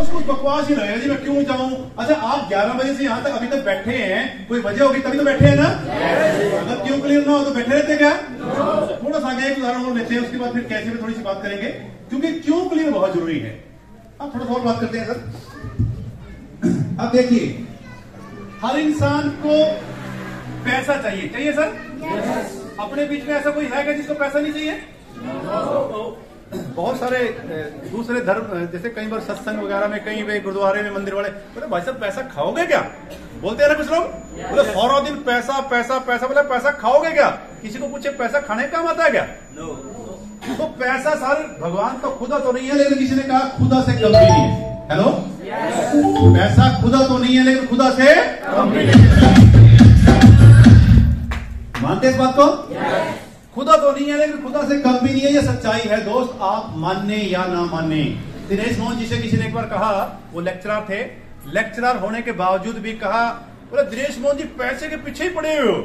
उसको बकवास ही लगेगा जी, मैं क्यों जाऊं। अच्छा, आप 11 बजे से यहाँ तक अभी तक बैठे हैं, कोई वजह होगी तभी तो बैठे हैं ना। अगर क्यों क्लियर ना हो तो बैठे रहते क्या। थोड़ा सा आगे एक उदाहरण और लेते हैं, उसके बाद फिर कैसे में थोड़ी सी बात करेंगे, क्योंकि क्यों क्लियर बहुत जरूरी है। अब थोड़ा सा और बात करते हैं सर। अब देखिए, हर इंसान को पैसा चाहिए, चाहिए सर। अपने बीच में ऐसा कोई है क्या जिसको पैसा नहीं चाहिए। बहुत सारे दूसरे धर्म, जैसे कई बार सत्संग वगैरह में, कहीं पे गुरुद्वारे में, मंदिर वाले बोले भाई साहब पैसा खाओगे क्या, बोलते हैं ना कुछ लोग, बोले सारा दिन पैसा पैसा पैसा, बोले पैसा खाओगे क्या। किसी को पूछे पैसा खाने का काम आता है क्या। तो पैसा सारे भगवान तो खुदा तो नहीं है, लेकिन किसी ने कहा खुदा से कम भी नहीं है। हेलो, पैसा खुदा तो नहीं है लेकिन खुदा से कम भी नहीं है। मानते इस बात को। खुदा तो नहीं है लेकिन खुदा से कम भी नहीं है, ये सच्चाई है दोस्त, आप मानने या ना मानने। दिनेश मोहन जी से किसी ने एक बार कहा, वो लेक्चरर थे, लेक्चरर होने के बावजूद भी कहा, बोले दिनेश मोहन जी पैसे के पीछे ही पड़े हुए हो,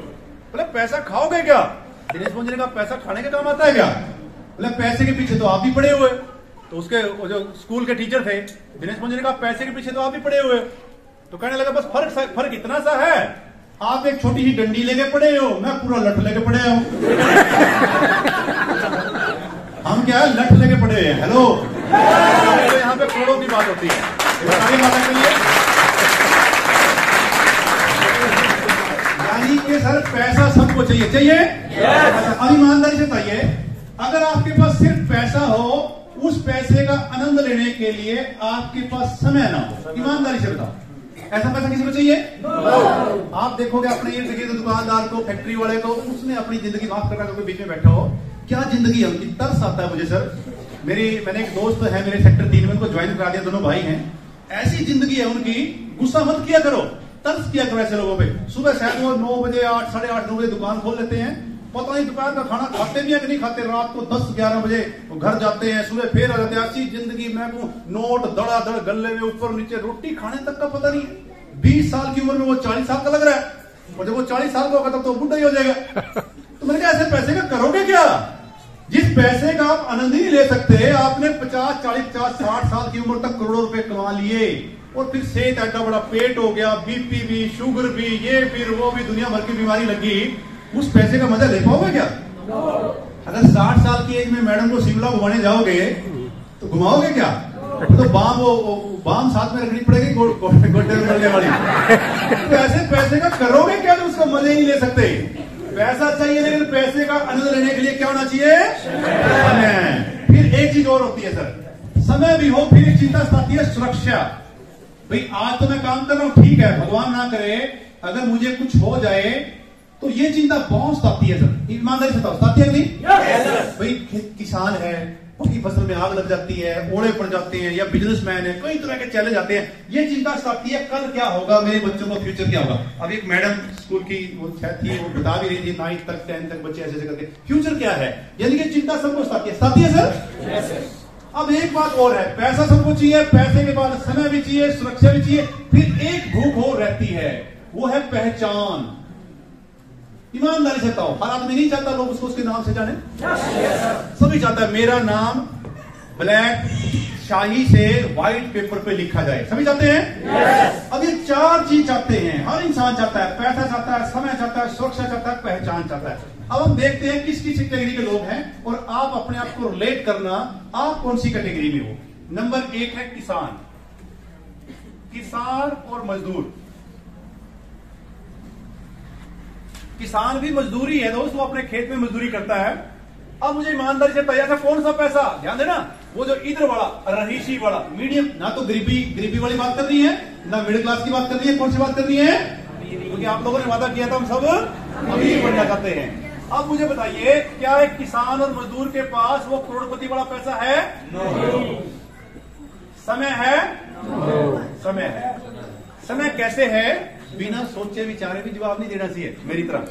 बोले पैसा खाओगे क्या। दिनेश मोहन जी ने कहा पैसा खाने के काम आता है क्या, बोले पैसे के पीछे तो आप भी पड़े हुए। तो उसके वो जो स्कूल के टीचर थे, दिनेश मोहन जी ने कहा पैसे के पीछे तो आप भी पड़े हुए। तो कहने लगा बस फर्क इतना सा है, आप एक छोटी ही डंडी लेके पड़े हो, मैं पूरा लठ लेके पड़े हूं। हम क्या है, लठ लेके पड़े हैं। हेलो, तो यहाँ पे करोड़ों की बात होती है। आगे बात करिए। यानी कि सर पैसा सबको चाहिए, चाहिए। अब ईमानदारी से बताइए, अगर आपके पास सिर्फ पैसा हो, उस पैसे का आनंद लेने के लिए आपके पास समय ना हो, ईमानदारी से बताओ, ऐसा पैसा किसी को चाहिए। आप देखोगे अपने इर्द गिर्द दुकानदार को, फैक्ट्री वाले को, उसने अपनी जिंदगी माफ करना, कोई बीच में बैठा हो, क्या जिंदगी है उनकी। तरस आता है मुझे सर। मैंने एक दोस्त है मेरे सेक्टर 3 में, उनको ज्वाइन करा दिया, दोनों भाई हैं, ऐसी जिंदगी है उनकी, गुस्सा मत किया करो, तरस किया करो ऐसे लोगों पे। सुबह शायद वो 9 बजे 8, साढ़े 8, 9 बजे दुकान खोल लेते हैं, पता नहीं दोपहर का खाना खाते भी है कि नहीं खाते, रात को 10-11 बजे घर जाते हैं, सुबह फिर आ जाते हैं। ऐसी जिंदगी, मैं कहूं नोट धड़ाधड़ गले में ऊपर नीचे, रोटी खाने तक का पता नहीं। 20 साल की उम्र में वो 40 साल का लग रहा है, और जब वो 40 साल का होगा तब तो बुढ़ा ही हो जाएगा। तो मैंने कहा ऐसे पैसे का करोगे क्या, जिस पैसे का आप आनंद ही नहीं ले सकते। आपने 50, 40, 50, 60 साल की उम्र तक करोड़ों रुपए कमा लिए, और फिर सेहत ऐसा बड़ा, पेट हो गया, बीपी भी, शुगर भी, ये फिर वो भी, दुनिया भर की बीमारी लगी, उस पैसे का मजा ले पाओगे क्या। अगर 60 साल की एज में मैडम को शिमला घुमाने जाओगे तो घुमाओगे क्या। तो बाम साथ में रखनी पड़ेगी, गोड्डे में मिलने वाली। तो ऐसे पैसे का करोगे क्या, तो उसका मजे ही नहीं ले सकते। पैसा चाहिए लेकिन पैसे का आनंद लेने के लिए क्या होना चाहिए, समय। फिर एक चीज और होती है सर, समय भी हो, फिर एक चिंता आती है सुरक्षा। भाई आज तो मैं काम कर रहा हूं, ठीक है, भगवान ना करे अगर मुझे कुछ हो जाए तो ये चिंता बहुत आती है सर, ईमानदारी से आती है नहीं। भाई किसान है, उसकी फसल में आग लग जाती है, ओड़े पड़ जाते हैं, या बिजनेसमैन है, कई तरह के चैलेंज आते हैं, ये चिंता सताती है कल क्या होगा, मेरे बच्चों का फ्यूचर क्या होगा। अब एक मैडम स्कूल की वो थी, वो बता भी रही थी 9th तक 10th तक बच्चे ऐसे करके फ्यूचर क्या है, यानी कि चिंता सबको सताती है सर। अब एक बात और है, पैसा सबको चाहिए, पैसे के बाद समय भी चाहिए, सुरक्षा भी चाहिए, फिर एक भूख और रहती है, वो है पहचान। ईमानदारी से बताओ, हर आदमी नहीं चाहता लोग उसको उसके नाम से जाने, सभी चाहता है मेरा नाम ब्लैक शाही से व्हाइट पेपर पे लिखा जाए, सभी चाहते हैं। अब ये 4 चीज चाहते हैं, हर इंसान चाहता है, पैसा चाहता है, समय चाहता है, सुरक्षा चाहता है, पहचान चाहता है। अब हम देखते हैं किस किस कैटेगरी के लोग हैं, और आप अपने आप को रिलेट करना, आप कौन सी कैटेगरी में हो। नंबर 1 है किसान, किसान और मजदूर। किसान भी मजदूरी है दोस्तों, अपने खेत में मजदूरी करता है। अब मुझे ईमानदारी से बताइए, ऐसा कौन सा पैसा, ध्यान देना, वो जो इधर वाला रहीसी वाला मीडियम, ना तो गरीबी वाली बात कर रही है, ना मिडिल क्लास की बात कर रही है, कौन सी बात कर रही है, क्योंकि आप लोगों ने वादा किया था हम सब अमीर बनना चाहते हैं। अब मुझे बताइए, क्या एक किसान और मजदूर के पास वो करोड़पति वाला पैसा है? समय है? समय है। समय कैसे है? बिना सोचे विचारे भी जवाब नहीं देना चाहिए मेरी तरफ,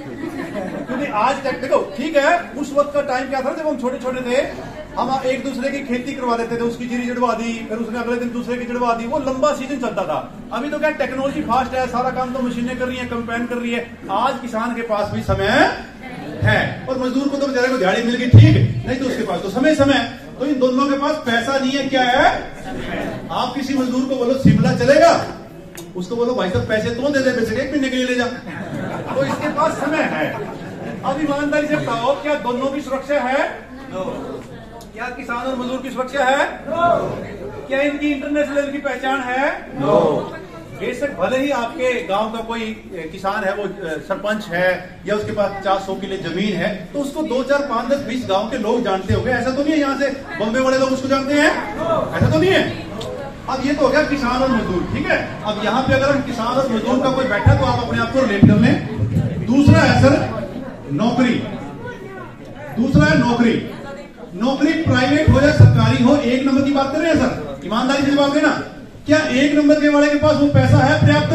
क्योंकि आज तक देखो, ठीक है, उस वक्त का टाइम क्या था, जब हम छोटे छोटे थे, हम एक दूसरे की खेती करवा देते थे, उसकी जीरी जड़वा दी, फिर उसने अगले दिन दूसरे की जड़वा दी, वो लंबा सीजन चलता था। अभी तो क्या टेक्नोलॉजी फास्ट है, सारा काम तो मशीनें कर रही है, कंपेन कर रही है। आज किसान के पास भी समय है, और मजदूर को तो बेचारे को दिहाड़ी मिल गई, ठीक, नहीं तो उसके पास तो समय। तो इन दोनों के पास पैसा नहीं है, क्या है? आप किसी मजदूर को बोलो शिमला चलेगा, उसको बोलो भाई साहब पैसे तो दे दे, पैसे 1 महीने के लिए ले जा। तो इसके पास समय है। अब ईमानदारी से बताओ, क्या दोनों की सुरक्षा है? क्या किसान और मजदूर की सुरक्षा है? क्या इनकी इंटरनेशनल लेवल की पहचान है? बेशक भले ही आपके गांव का कोई किसान है, वो सरपंच है या उसके पास 400 किले जमीन है, तो उसको 2, 4, 5, 10, 20 गांव के लोग जानते होंगे। ऐसा तो नहीं है यहाँ से बॉम्बे वाले लोग उसको जानते हैं, ऐसा तो नहीं है। अब ये तो हो गया किसान और मजदूर, ठीक है। अब यहाँ पे अगर हम किसान और मजदूर का कोई बैठा तो आप अपने आप को रिलेट कर लें। दूसरा है सर नौकरी। दूसरा है नौकरी। नौकरी प्राइवेट हो या सरकारी हो, 1 नंबर की बात कर रहे हैं सर, ईमानदारी से जवाब देना। क्या 1 नंबर के वाले के पास वो पैसा है पर्याप्त?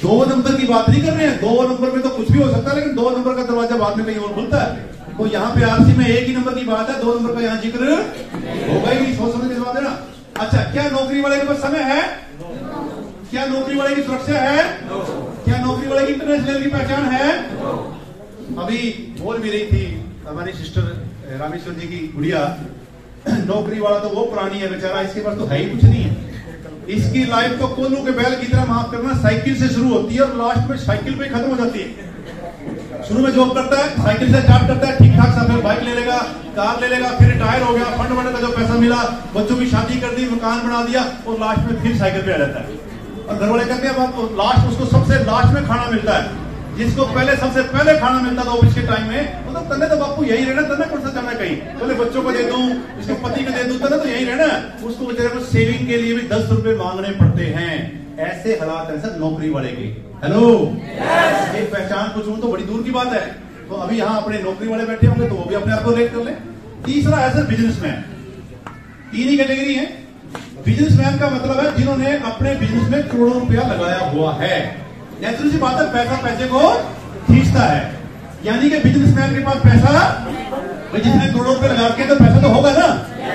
2 नंबर की बात नहीं कर रहे हैं। 2 नंबर में तो कुछ भी हो सकता है, लेकिन 2 नंबर का दरवाजा बाद में कहीं और खुलता है। तो यहाँ पे आरसी में 1 ही नंबर की बात है, 2 नंबर का यहाँ जिक्र होगा ही नहीं। सोच समझ के जवाब देना। अच्छा, क्या नौकरी वाले के पास समय है? क्या नौकरी वाले की सुरक्षा है? क्या नौकरी वाले की इंटरनेशनल की पहचान है? अभी बोल भी रही थी हमारी सिस्टर रामेश्वर जी की गुड़िया, नौकरी वाला तो वो प्राणी है बेचारा, इसके पास तो है ही कुछ नहीं है। इसकी लाइफ तो कोल्लू के बैल की तरह, माफ करना, साइकिल से शुरू होती है और लास्ट में साइकिल पे खत्म हो जाती है। शुरू में जॉब करता है, साइकिल से स्टार्ट करता है, ठीक ठाक सा, फिर बाइक ले लेगा, कार ले लेगा, फिर रिटायर हो गया, फंड वंड का जो पैसा मिला, बच्चों की शादी कर दी, मकान बना दिया, और लास्ट में फिर साइकिल पे आ जाता है। और घर वाले कहते हैं लास्ट उसको सबसे लास्ट में खाना मिलता है। जिसको पहले सबसे पहले खाना मिलता था ऑफिस के टाइम में, मतलब तन्ने तो बापू यही रहना, तन्ने कौन सा जाना कहीं, चले बच्चों को दे दूं, इसके पति को दे दूं, तन्ने तो यही रहना। उसको बेचारे को सेविंग के लिए भी 10 रुपए मांगने पड़ते हैं। ऐसे हालात है सर नौकरी वाले के। हेलो, ये पहचान कुछ तो बड़ी दूर की बात है। तो अभी यहाँ अपने नौकरी वाले बैठे होंगे तो वो भी अपने आप को रेट कर ले। तीसरा है सर बिजनेसमैन। 3 ही कैटेगरी है। बिजनेसमैन का मतलब है जिन्होंने अपने बिजनेस में करोड़ों रुपया लगाया हुआ है। नेचुरल सी बात है, पैसा पैसे को खींचता है, यानी कि बिजनेसमैन के पास पैसा, जिसने करोड़ों रुपए लगा के तो पैसा तो होगा ना,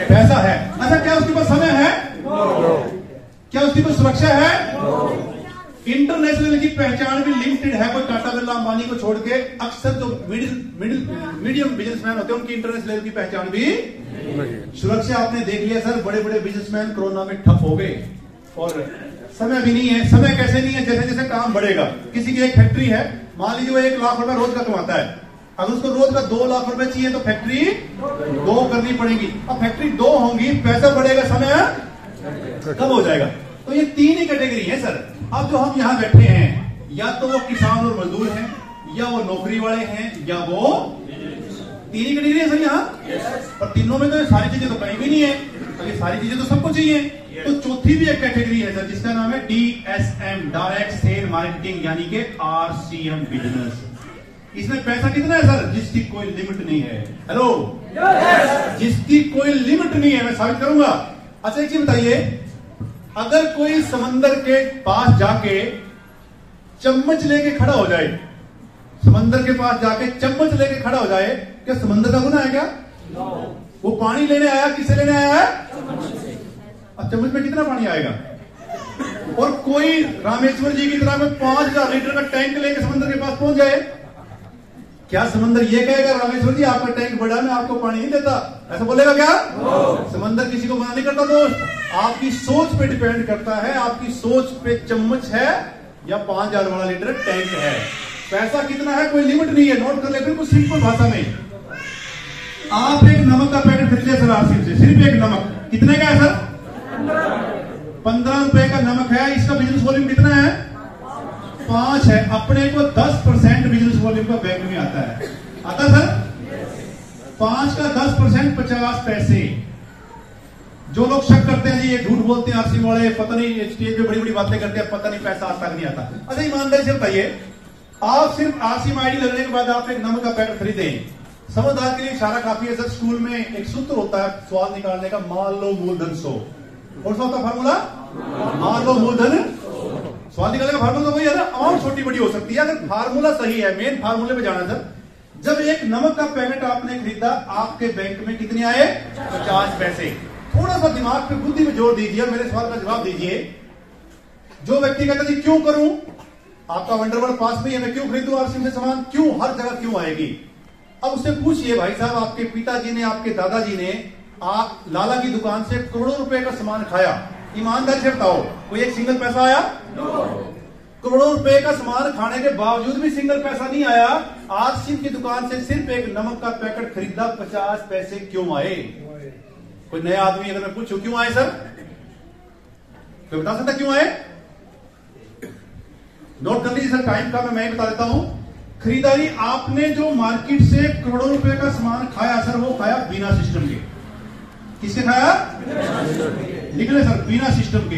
पैसा है। अच्छा, क्या उसके पास समय है? क्या उसके पास सुरक्षा है? इंटरनेशनल की पहचान भी लिमिटेड है। कोई टाटा बिरला अंबानी को छोड़ के अक्सर जो मीडियम बिजनेसमैन होते हैं उनकी इंटरनेशनल की पहचान भी, सुरक्षा आपने देख लिया सर, बड़े बड़े बिजनेसमैन कोरोना में ठप हो गए और समय भी नहीं है। समय कैसे नहीं है? जैसे जैसे काम बढ़ेगा। किसी की एक फैक्ट्री है, मान लीजिए वो 1 लाख रुपए रोज का कमाता है, अगर उसको रोज का 2 लाख रुपए चाहिए तो फैक्ट्री 2 करनी पड़ेगी। अब फैक्ट्री 2 होंगी, पैसा बढ़ेगा, समय कम हो जाएगा। तो ये 3 ही कैटेगरी है सर। अब जो हम यहाँ बैठे हैं, या तो वो किसान और मजदूर हैं, या वो नौकरी वाले हैं, या वो 3 ही कैटेगरी है सर यहाँ। और तीनों में तो ये सारी चीजें तो कहीं भी नहीं है, तो ये सारी चीजें तो सबको चाहिए। तो चौथी भी एक कैटेगरी है सर जिसका नाम है DSM, डायरेक्ट सेल मार्केटिंग, यानी कि RCM बिजनेस। इसमें पैसा कितना है सर? जिसकी कोई लिमिट नहीं है। हेलो, जिसकी कोई लिमिट नहीं है, मैं साबित करूंगा। अच्छा, एक चीज बताइए, अगर कोई समंदर के पास जाके चम्मच लेके खड़ा हो जाए, समंदर के पास जाके चम्मच लेके खड़ा हो जाए, क्या समंदर का गुनाह है क्या? वो पानी लेने आया, किसे लेने आया है? अब चम्मच में कितना पानी आएगा? और कोई रामेश्वर जी की तरह में 5000 लीटर का टैंक लेके समंदर के पास पहुंच जाए, क्या समंदर ये कहेगा रामेश्वर जी आपका टैंक बड़ा, मैं आपको पानी नहीं देता? ऐसा बोलेगा क्या? समंदर किसी को मना नहीं करता दोस्त। आपकी सोच पे डिपेंड करता है, आपकी सोच पे चम्मच है या 5000 वाला लीटर टैंक है। पैसा कितना है कोई लिमिट नहीं है। नोट कर ले, बिल्कुल सिंपल भाषा में। आप एक नमक का पैकेट खरीद लिया सर आरसी से, सिर्फ एक नमक, कितने का है सर? 15 रुपए का नमक है। इसका बिजनेस वॉल्यूम कितना है? 5 है। अपने को 10% बिजनेस वॉल्यूम का बैंक में आता है, आता सर? 5 का 10% 50 पैसे। जो लोग शक करते हैं जी ये झूठ बोलते हैं आरसी वाले, पता नहीं स्टेज पे बड़ी बड़ी बातें करते हैं, पता नहीं पैसा आज तक नहीं आता। अच्छा, ईमानदारी से बताइए, आप सिर्फ आरसी में आईडी लगने के बाद आप एक नमक का पैकेट खरीदे, समझदार के लिए इशारा काफी है सर। स्कूल में एक सूत्र होता है स्वाद निकालने का, मान लो मूलधन 100। कौन सा होता है फार्मूला? मान लो मूलधन, स्वाद निकालने का फार्मूला तो वही है ना। अमाउंट छोटी बड़ी हो सकती है, अगर फार्मूला सही है, मेन फार्मूले पे जाना सर। जब एक नमक का पैकेट आपने खरीदा, आपके बैंक में कितने आए? 50 पैसे। थोड़ा सा दिमाग पे, बुद्धि में जोर दीजिए, मेरे सवाल का जवाब दीजिए। जो व्यक्ति कहता जी क्यों करूं, आपका वंडरवर्ल्ड पास में है, मैं क्यों खरीदूं आरसी से सामान, क्यों, हर जगह क्यों आएगी? अब उससे पूछिए भाई साहब, आपके पिताजी ने, आपके दादाजी ने आप लाला की दुकान से करोड़ों रुपए का सामान खाया, ईमानदारी से बताओ कोई एक सिंगल पैसा आया? करोड़ों रुपए का सामान खाने के बावजूद भी सिंगल पैसा नहीं आया। आसिम की दुकान से सिर्फ एक नमक का पैकेट खरीदा, 50 पैसे क्यों आए? कोई नया आदमी अगर मैं पूछूं क्यों आए सर, कोई बता सकता क्यों आए? नोट कर लीजिए सर, टाइम का मैं बता देता हूं। खरीदारी आपने जो मार्केट से करोड़ों रुपए का सामान खाया सर, वो खाया बिना सिस्टम के। किसके खाया? लिख ले सर, बिना सिस्टम के।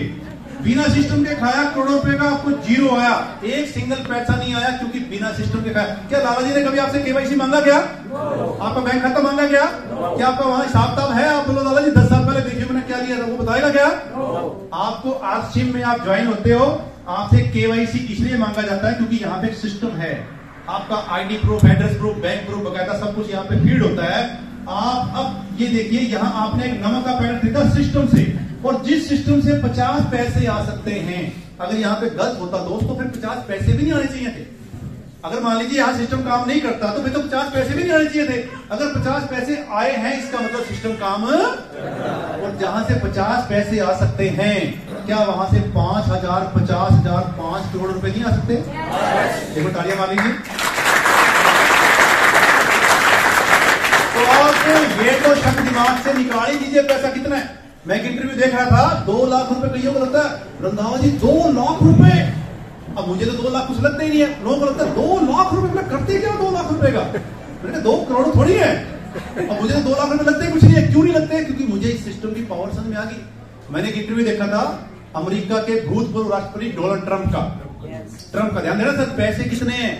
बिना सिस्टम के खाया, करोड़ों रुपए का आपको जीरो आया, एक सिंगल पैसा नहीं आया क्योंकि बिना सिस्टम के खाया। क्या लाला जी ने कभी आपसे केवाईसी मांगा क्या? आपका बैंक खाता मांगा क्या? क्या आपका वहां हिसाब किताब है? आप बोलो लाला जी 10 साल पहले देखिए मैंने क्या लिया था, वो बताएगा क्या? आपको आसिम में आप ज्वाइन होते हो, आपसे केवाईसी इसलिए मांगा जाता है क्योंकि यहाँ पे एक सिस्टम है। आपका ID proof, address proof, bank proof वगैरह सब कुछ यहाँ पे फीड होता है। आप अब ये देखिए, यहाँ आपने एक नमक का पैकेट खरीदा सिस्टम से, और जिस सिस्टम से 50 पैसे आ सकते हैं, अगर यहाँ पे गलत होता दोस्त तो फिर 50 पैसे भी नहीं आने चाहिए थे। अगर मान लीजिए यहाँ सिस्टम काम नहीं करता तो फिर तो 50 पैसे भी नहीं आने चाहिए थे। अगर 50 पैसे आए हैं इसका मतलब सिस्टम काम, और जहां से 50 पैसे आ सकते हैं, क्या वहां से 5,000, 50,000, 5 करोड़ रुपए नहीं आ सकते? देखो तालियां मार लीजिए। तो आप ये तो शक दिमाग से निकाल ही दीजिए, पैसा कितना है। मैं एक इंटरव्यू देख रहा था, 2 लाख रुपए कईयों को लगता है रंधावा जी 2 लाख रुपए। अब मुझे तो 2 लाख कुछ लगता ही नहीं है, लोगों को लगता है 2 लाख रुपए करते क्या 2 लाख रुपए का? मैंने 2 करोड़ थोड़ी है। अब मुझे तो 2 लाख रुपए लगते ही कुछ नहीं है। क्यों नहीं लगते? क्योंकि मुझे इस सिस्टम की पावर समझ में आ गई। मैंने एक इंटरव्यू देखा था अमेरिका के भूतपूर्व राष्ट्रपति डोनाल्ड ट्रंप का। ध्यान देना सर, पैसे कितने हैं।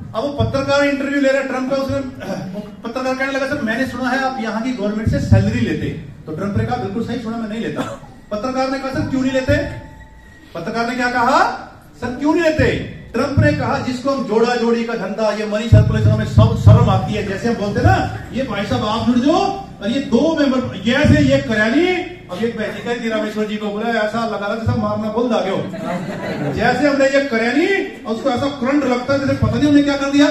अब वो पत्रकार इंटरव्यू ले रहा है ट्रंप का, उसने पत्रकार कहने लगा सर मैंने सुना है आप यहाँ की गवर्नमेंट से सैलरी लेते। तो ट्रंप ने कहा बिल्कुल सही सुना, मैं नहीं लेता। पत्रकार ने कहा सर क्यों नहीं लेते? पत्रकार ने क्या कहा? सर क्यों नहीं लेते? ट्रंप ने कहा जिसको हम जोड़ा जोड़ी का धंधा, ये मनी सर्कुलेशन में सब शर्म आती है, जैसे हम बोलते ना ये भाई साहब आप जुड़ जाओ, और ये 2 मेंबर जैसे ये करैली, अब एक बहन जी रामेश्वर जी को बोला ऐसा लगा जैसा मारना बोल दागे हो, जैसे हमने ये करैली उसको ऐसा करंट लगता है जैसे पता नहीं हमने क्या कर दिया।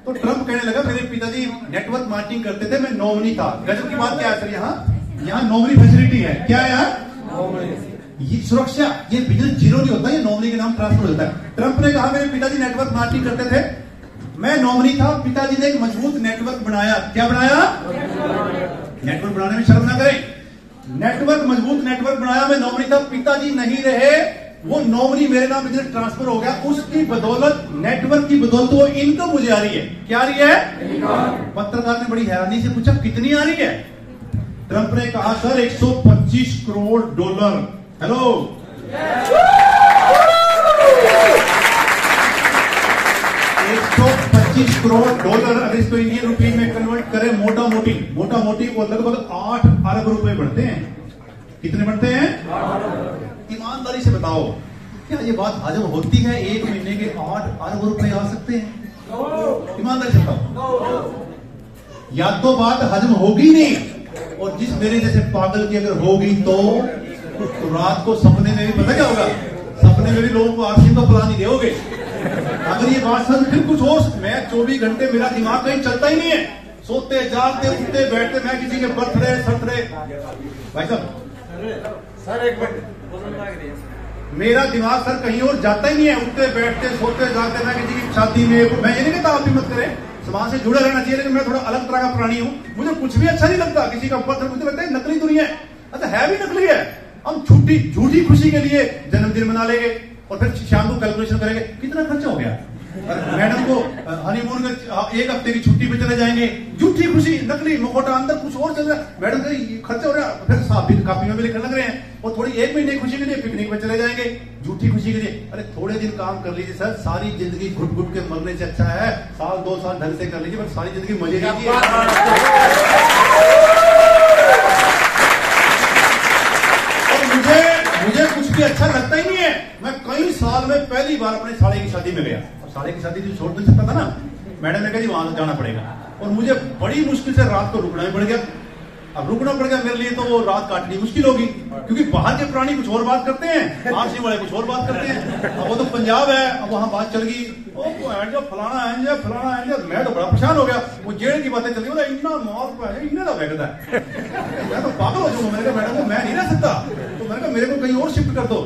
तो ट्रंप कहने लगा मेरे पिताजी नेटवर्क मार्केटिंग करते थे, मैं नॉमिनी था। गजब की बात क्या है सर, यहाँ नॉमिनी फैसिलिटी है। क्या है यहाँ? ये सुरक्षा, ये बिजनेस जीरो नहीं होता, ये नॉमिनी के नाम ट्रांसफर होता है। ट्रंप ने कहा मेरे पिताजी नेटवर्क मार्केटिंग करते थे, मैं नॉमिनी था, पिताजी ने एक मजबूत नेटवर्क बनाया। क्या बनाया? नेटवर्क बनाने में शर्म ना करें। नेटवर्क, मजबूत नेटवर्क बनाया, मैं नॉमिनी था, पिताजी नहीं रहे, वो नॉमिनी मेरे नाम बिजनेस ट्रांसफर हो गया। उसकी बदौलत, नेटवर्क की बदौलत वो इनकम मुझे आ रही है। क्या आ रही है? पत्रकार ने बड़ी हैरानी से पूछा कितनी आ रही है? ट्रंप ने कहा sir 125 crore dollar. Hello, 125 crore dollar अगर इसको इंडियन रुपीज में कन्वर्ट करें, मोटा मोटी वो लगभग 8 अरब रुपए बढ़ते हैं। कितने बढ़ते हैं? ईमानदारी से बताओ क्या ये बात हजम होती है? 1 महीने के 8 अरब रुपए आ सकते हैं? ईमानदारी से बताओ, या तो बात हजम होगी नहीं, और जिस मेरे जैसे पागल की अगर होगी तो रात को सपने में भी पता क्या होगा, सपने में भी लोगों को आसिम का प्लान ही दोगे। अगर ये बात सच, फिर कुछ और, मैं 24 घंटे मेरा दिमाग कहीं चलता ही नहीं है, सोते जागते उठते बैठते, मैं किसी के बर्थडे सटरे भाई साहब सर एक मिनट, मेरा दिमाग सर कहीं और जाता ही नहीं है, उठते बैठते सोते जागते, मैं किसी की शादी में, मैं ये नहीं कहता आप भी मत करें, समाज से जुड़ा रहना चाहिए, लेकिन मैं थोड़ा अलग तरह का प्राणी हूं, मुझे कुछ भी अच्छा नहीं लगता किसी का बर्थडे, मुझे लगता है नकली दुनिया है। अच्छा है भी नकली है, हम झूठी खुशी के लिए जन्मदिन मना लेंगे और फिर शाम को कैलकुलेशन करेंगे कितना खर्चा हो गया, मैडम को हनीमून में 1 हफ्ते की छुट्टी पे चले जाएंगे, झूठी खुशी, नकली मुखौटा, अंदर कुछ और चल रहा है, मैडम का खर्चा हो रहा है, फिर साहब कापियों में लिखने लग रहे हैं, और थोड़ी 1 महीने की खुशी के लिए पिकनिक पे चले जाएंगे, झूठी खुशी के लिए। अरे थोड़े दिन काम कर लीजिए सर, सारी जिंदगी घुट घुट के मरने से अच्छा है 1-2 साल ढंग से कर लीजिए, पर सारी जिंदगी मजे लीजिए। मुझे कुछ भी अच्छा लगता ही नहीं है। मैं कई साल में पहली बार अपने साले की शादी में गया, और साले की शादी छोड़ नहीं सकता था ना, मैडम ने कहा जी वहां जाना पड़ेगा, और मुझे बड़ी मुश्किल से रात को रुकना भी पड़ गया। अब रुकना पड़ गया मेरे लिए, तो वो रात काटनी मुश्किल होगी, क्योंकि बाहर के प्राणी कुछ और बात करते हैं, आरसी वाले कुछ और बात करते हैं। अब वो तो पंजाब है, अब वहां बात चल गई, जो फलाना है फलाना है, मैं तो बड़ा परेशान हो गया। वो जेल की बातें चली, इतना मार इन्हें ना बैठता है, मैं तो पागल हो जाऊंगा। मैंने कहा मैडम मैं नहीं रह सकता, तो मैंने कहा मेरे को कहीं और शिफ्ट कर दो।